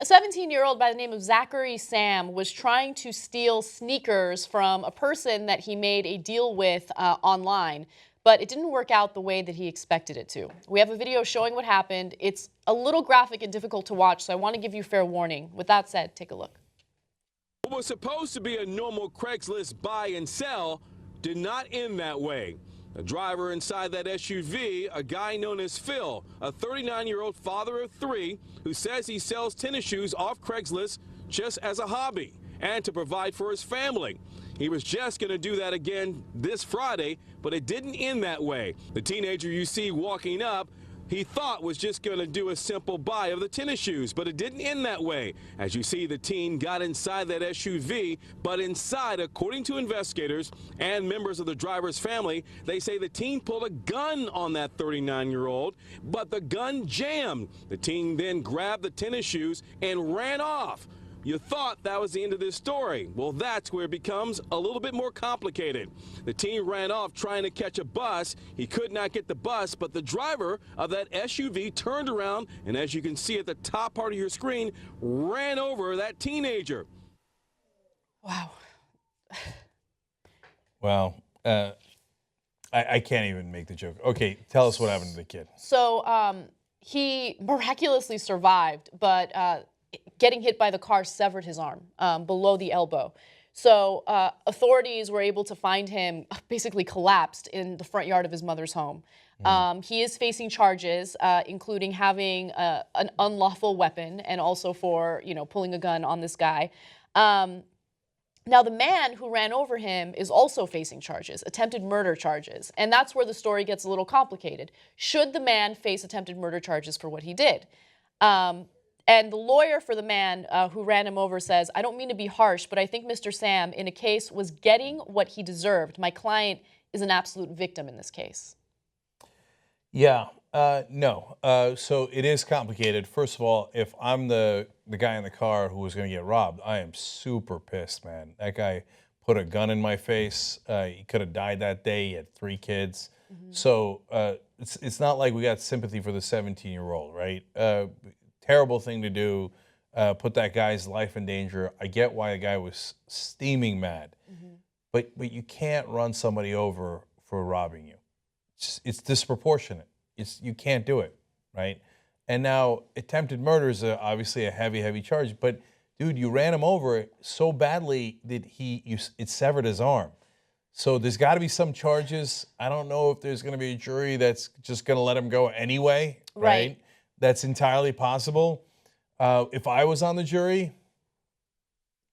A 17-year-old by the name of Zachary Sam was trying to steal sneakers from a person that he made a deal with online, but it didn't work out the way that he expected it to. We have a video showing what happened. It's a little graphic and difficult to watch, so I want to give you fair warning. With that said, take a look. What was supposed to be a normal Craigslist buy and sell did not end that way. The driver inside that SUV, a guy known as Phil, a 39-year-old father of three who says he sells tennis shoes off Craigslist just as a hobby and to provide for his family. He was just going to do that again this Friday, but it didn't end that way. The teenager you see walking up, he thought was just going to do a simple buy of the tennis shoes, but it didn't end that way. As you see, the teen got inside that SUV, but inside, according to investigators and members of the driver's family, they say the teen pulled a gun on that 39-year-old, but the gun jammed. The teen then grabbed the tennis shoes and ran off. You thought that was the end of this story. Well, that's where it becomes a little bit more complicated. The teen ran off trying to catch a bus. He could not get the bus, but the driver of that SUV turned around and, as you can see at the top part of your screen, ran over that teenager. Wow. Well, I can't even make the joke. Okay, tell us what happened to the kid. So he miraculously survived, but getting hit by the car severed his arm below the elbow. So authorities were able to find him basically collapsed in the front yard of his mother's home. He is facing charges, including having an unlawful weapon and also for, pulling a gun on this guy. Now, the man who ran over him is also facing charges, attempted murder charges. And that's where the story gets a little complicated. Should the man face attempted murder charges for what he did? And the lawyer for the man who ran him over says, I don't mean to be harsh, but I think Mr. Sam, in a case, was getting what he deserved. My client is an absolute victim in this case. Yeah, no. So it is complicated. First of all, if I'm the guy in the car who was going to get robbed, I am super pissed, man. That guy put a gun in my face. He could have died that day. He had 3 kids. So it's not like we got sympathy for the 17-year-old, right? Terrible thing to do, put that guy's life in danger. I get why the guy was steaming mad, but you can't run somebody over for robbing you. It's disproportionate. You can't do it, right? And now attempted murder is obviously a heavy charge, but dude, you ran him over so badly that it severed his arm. So there's got to be some charges. I don't know if there's going to be a jury that's just going to let him go anyway, right? That's entirely possible. If I was on the jury,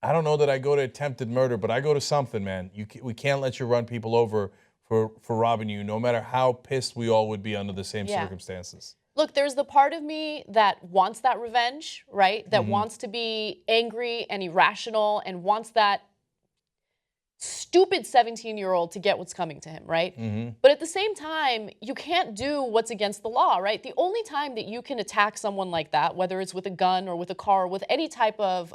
I don't know that I go to attempted murder, but I go to something, man. We can't let you run people over for robbing you, no matter how pissed we all would be under the same circumstances. Look, there's the part of me that wants that revenge, right? That wants to be angry and irrational and wants that stupid 17-year-old to get what's coming to him, right? But at the same time, you can't do what's against the law, right? The only time that you can attack someone like that, whether it's with a gun or with a car or with any type of,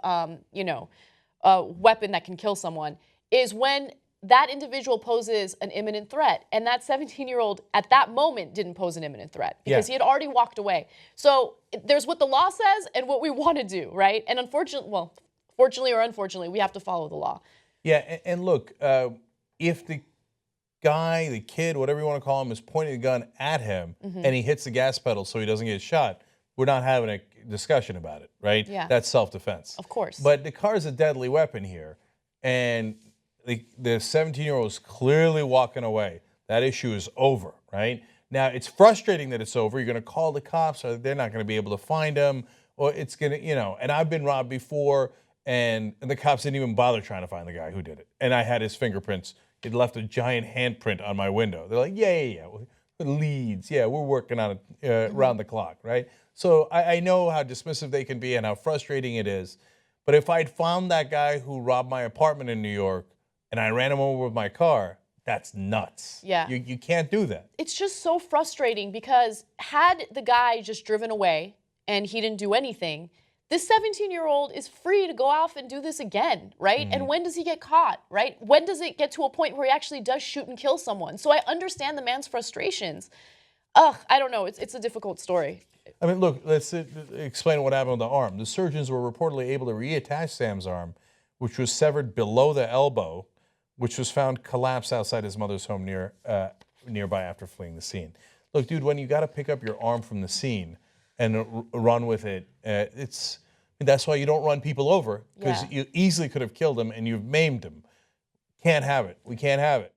weapon that can kill someone, is when that individual poses an imminent threat. And that 17-year-old at that moment didn't pose an imminent threat because he had already walked away. So there's what the law says and what we want to do, right? And fortunately or unfortunately, we have to follow the law. Yeah, and look, if the guy, the kid, whatever you want to call him, is pointing a gun at him and he hits the gas pedal so he doesn't get shot, we're not having a discussion about it, right? Yeah. That's self-defense. Of course. But the car's a deadly weapon here, and the 17-year-old is clearly walking away. That issue is over, right? Now, it's frustrating that it's over. You're going to call the cops, or they're not going to be able to find him, or it's going to, and I've been robbed before, and the cops didn't even bother trying to find the guy who did it. And I had his fingerprints. He'd left a giant handprint on my window. They're like, yeah. Leads. Yeah, we're working on it around the clock, right? So I know how dismissive they can be and how frustrating it is. But if I'd found that guy who robbed my apartment in New York and I ran him over with my car, that's nuts. Yeah. You can't do that. It's just so frustrating because had the guy just driven away and he didn't do anything, this 17-year-old is free to go off and do this again, right? And when does he get caught, right? When does it get to a point where he actually does shoot and kill someone? So I understand the man's frustrations. I don't know. It's a difficult story. I mean, look, let's explain what happened with the arm. The surgeons were reportedly able to reattach Sam's arm, which was severed below the elbow, which was found collapsed outside his mother's home nearby after fleeing the scene. Look, dude, when you got to pick up your arm from the scene and run with it, that's why you don't run people over, because you easily could have killed them and you've maimed them. Can't have it. We can't have it.